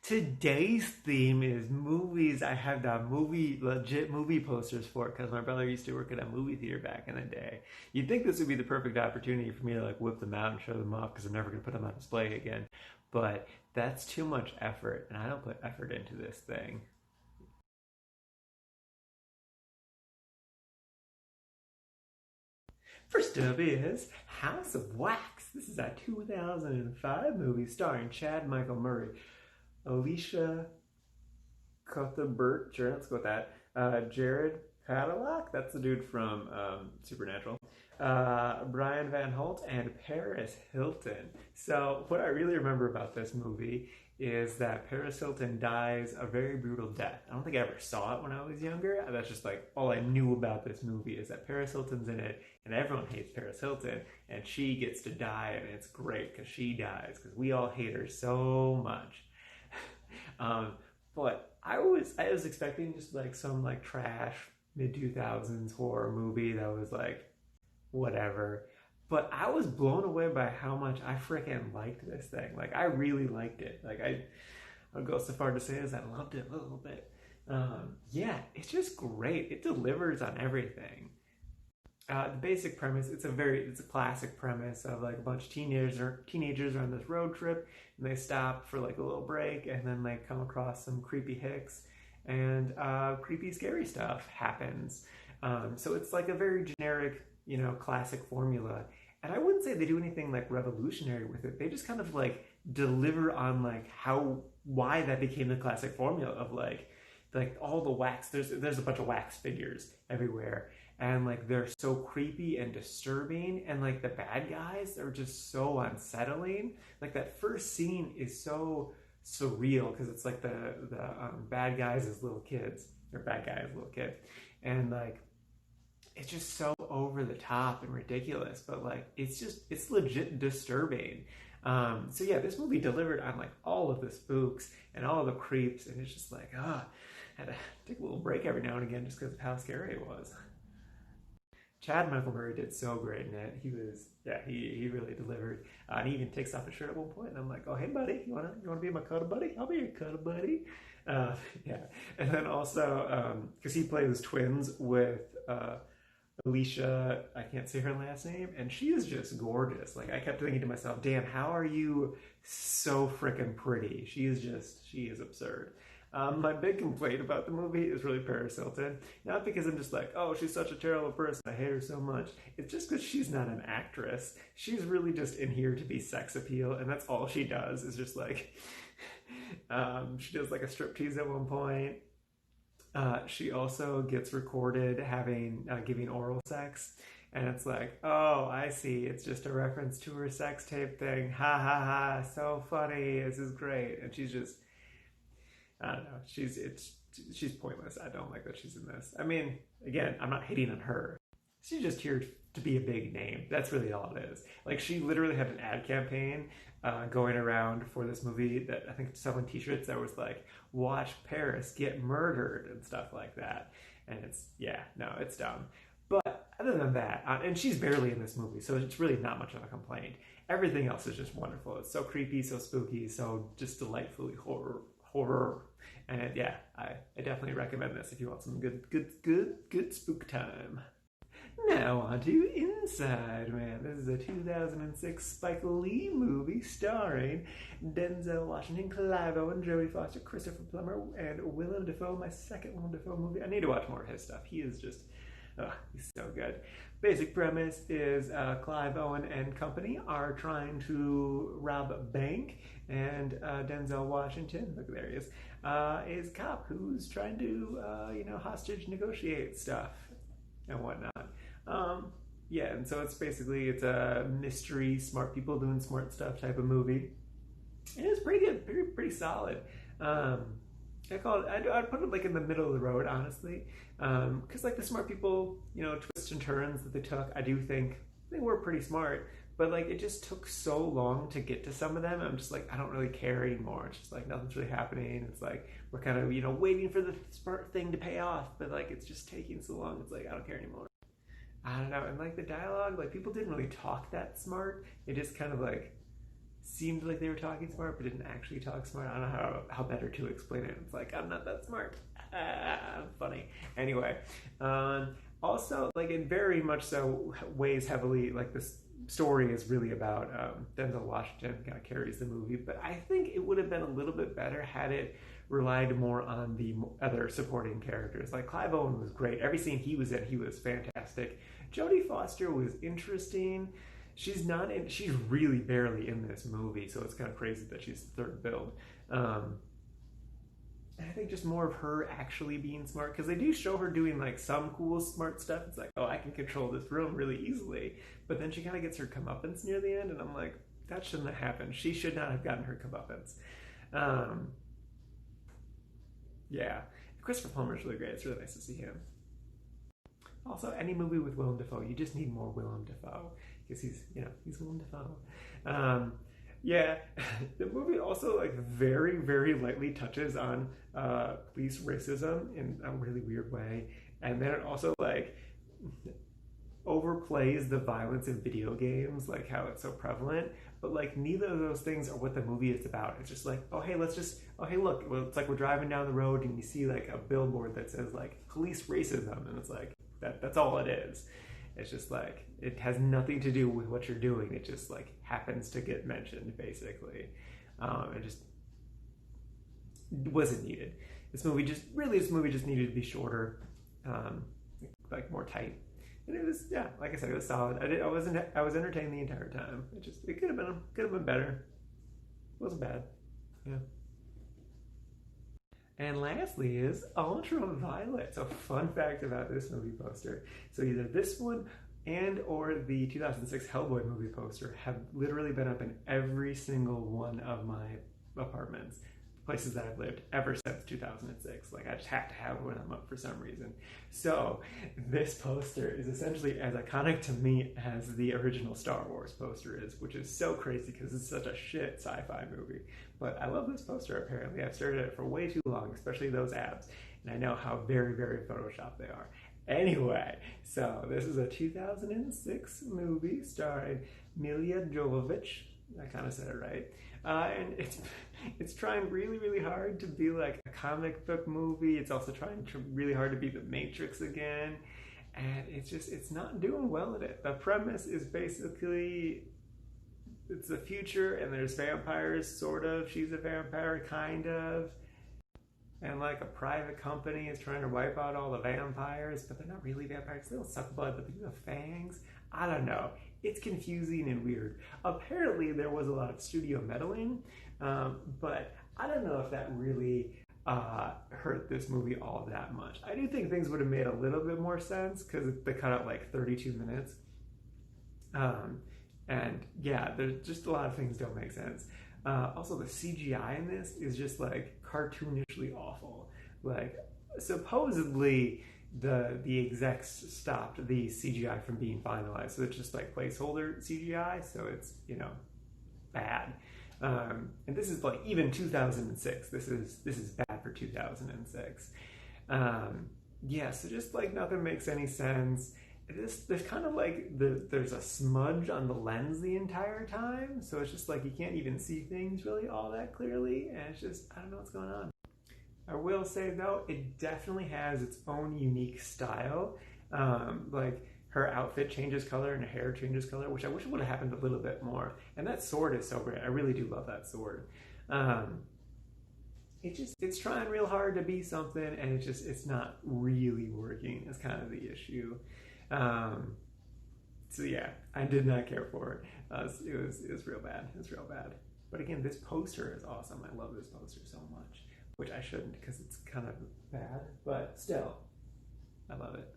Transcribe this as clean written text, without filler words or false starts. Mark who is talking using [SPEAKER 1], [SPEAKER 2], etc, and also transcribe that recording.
[SPEAKER 1] Today's theme is movies. I have the legit movie posters for it because my brother used to work at a movie theater back in the day. You'd think this would be the perfect opportunity for me to like whip them out and show them off because I'm never going to put them on display again. But that's too much effort, and I don't put effort into this thing. First up is House of Wax. This is a 2005 movie starring Chad Michael Murray, Alicia Cuthbert, sure, let's go with that. Jared Padalecki, that's the dude from Supernatural. Brian Van Holt and Paris Hilton. So, what I really remember about this movie is that Paris Hilton dies a very brutal death. I don't think I ever saw it when I was younger. That's just like all I knew about this movie is that Paris Hilton's in it, and everyone hates Paris Hilton, and she gets to die, and it's great because she dies because we all hate her so much. um, but I was expecting just like some like trash mid 2000s horror movie that was like whatever. But I was blown away by how much I freaking liked this thing. Like I really liked it. I'll go so far to say as I loved it a little bit. Yeah, it's just great. It delivers on everything. The basic premise, it's a classic premise of like a bunch of teenagers are on this road trip and they stop for like a little break and then they come across some creepy hicks and creepy scary stuff happens. So it's like a very generic, classic formula. And I wouldn't say they do anything like revolutionary with it. They just kind of like deliver on like why that became the classic formula of like all the wax. There's a bunch of wax figures everywhere, and like they're so creepy and disturbing, and like the bad guys are just so unsettling. Like that first scene is so surreal because it's like the bad guys as little kids, or bad guy as a little kid, and like it's just so over the top and ridiculous, but like it's legit disturbing. So yeah, this movie delivered on like all of the spooks and all of the creeps, and it's just like I had to take a little break every now and again just because of how scary it was. Chad Michael Murray did so great in it. He really delivered. And he even takes off his shirt at one point, and I'm like, oh hey buddy, you wanna be my cuddle buddy? I'll be your cuddle buddy. Yeah, and then also because he plays twins with Alicia, I can't say her last name, and she is just gorgeous. Like I kept thinking to myself, damn, how are you so freaking pretty? She is absurd. My big complaint about the movie is really Paris Hilton. Not because I'm just like, oh, she's such a terrible person, I hate her so much. It's just because she's not an actress. She's really just in here to be sex appeal, and that's all she does is just like, she does like a striptease at one point. She also gets recorded having giving oral sex, and it's like, oh, I see. It's just a reference to her sex tape thing. Ha ha ha! So funny. This is great. And she's just, I don't know. She's pointless. I don't like that she's in this. I mean, again, I'm not hating on her. She's just here to be a big name. That's really all it is. Like she literally had an ad campaign going around for this movie that I think selling T-shirts that was like, "Watch Paris get murdered" and stuff like that. And it's dumb. But other than that, and she's barely in this movie, so it's really not much of a complaint. Everything else is just wonderful. It's so creepy, so spooky, so just delightfully horror. And yeah, I definitely recommend this if you want some good spook time. Now on to Inside Man. This is a 2006 Spike Lee movie starring Denzel Washington, Clive Owen, Jodie Foster, Christopher Plummer, and Willem Dafoe. My second Willem Dafoe movie. I need to watch more of his stuff. He is just, he's so good. Basic premise is Clive Owen and company are trying to rob a bank, and Denzel Washington, look there he is a cop who's trying to hostage negotiate stuff and whatnot. Yeah, and so it's a mystery, smart people doing smart stuff type of movie. And it's pretty good, pretty solid. I'd put it like in the middle of the road, honestly, because like the smart people, twists and turns that they took, I do think they were pretty smart, but like it just took so long to get to some of them. I'm just like, I don't really care anymore. It's just like nothing's really happening. It's like we're kind of waiting for the smart thing to pay off, but like it's just taking so long. It's like I don't care anymore. I don't know, and like the dialogue, like people didn't really talk that smart. They just kind of like seemed like they were talking smart, but didn't actually talk smart. I don't know how better to explain it. It's like, I'm not that smart. Funny. Anyway, also, like, in very much so weighs heavily, like, this story is really about Denzel Washington kind of carries the movie, but I think it would have been a little bit better had it relied more on the other supporting characters. Like, Clive Owen was great. Every scene he was in, he was fantastic. Jodie Foster was interesting. She's really barely in this movie, so it's kind of crazy that she's third billed. I think just more of her actually being smart, because they do show her doing like some cool smart stuff. It's like, oh, I can control this room really easily, but then she kind of gets her comeuppance near the end, and I'm like, that shouldn't have happened. She should not have gotten her comeuppance. Yeah, Christopher Plummer's really great. It's really nice to see him. Also, any movie with Willem Dafoe, you just need more Willem Dafoe, because he's Willem Dafoe. Yeah, the movie also like very, very lightly touches on police racism in a really weird way, and then it also like overplays the violence in video games, like how it's so prevalent. But like neither of those things are what the movie is about. It's just like, oh hey, look, well, it's like we're driving down the road and you see like a billboard that says like police racism, and it's like that's all it is. It's just like, it has nothing to do with what you're doing. It just like happens to get mentioned, basically. It just wasn't needed. This movie just needed to be shorter, like more tight. And it was, yeah, like I said, it was solid. I was entertained the entire time. It could have been better. It wasn't bad. Yeah. And lastly is Ultraviolet. So fun fact about this movie poster. So either this one and or the 2006 Hellboy movie poster have literally been up in every single one of my apartments, places that I've lived ever since 2006. Like, I just have to have one of them up for some reason. So this poster is essentially as iconic to me as the original Star Wars poster is, which is so crazy because it's such a shit sci-fi movie. But I love this poster, apparently. I've stared at it for way too long, especially those abs. And I know how very, very Photoshopped they are. Anyway, so this is a 2006 movie starring Milla Jovovich. I kind of said it right. And it's trying really, really hard to be like a comic book movie. It's also trying really hard to be The Matrix again. And it's not doing well at it. The premise is basically, it's the future and there's vampires, sort of. She's a vampire, kind of. And like a private company is trying to wipe out all the vampires, but they're not really vampires. They don't suck blood, but they do have fangs. I don't know. It's confusing and weird. Apparently there was a lot of studio meddling, but I don't know if that really hurt this movie all that much. I do think things would have made a little bit more sense because they cut out like 32 minutes. And yeah, there's just a lot of things don't make sense. Also, the CGI in this is just like cartoonishly awful. Like, supposedly the execs stopped the CGI from being finalized, so it's just like placeholder CGI, so it's, bad. And this is like even 2006. This is bad for 2006. Yeah, so just like nothing makes any sense. There's kind of like there's a smudge on the lens the entire time, so it's just like you can't even see things really all that clearly, and it's just, I don't know what's going on. I will say though, it definitely has its own unique style. Like her outfit changes color and her hair changes color, which I wish would have happened a little bit more. And that sword is so great. I really do love that sword. It's trying real hard to be something, and it's not really working. It's kind of the issue. So yeah, I did not care for it. It was real bad. It's real bad. But again, this poster is awesome. I love this poster so much, which I shouldn't because it's kind of bad, but still, I love it.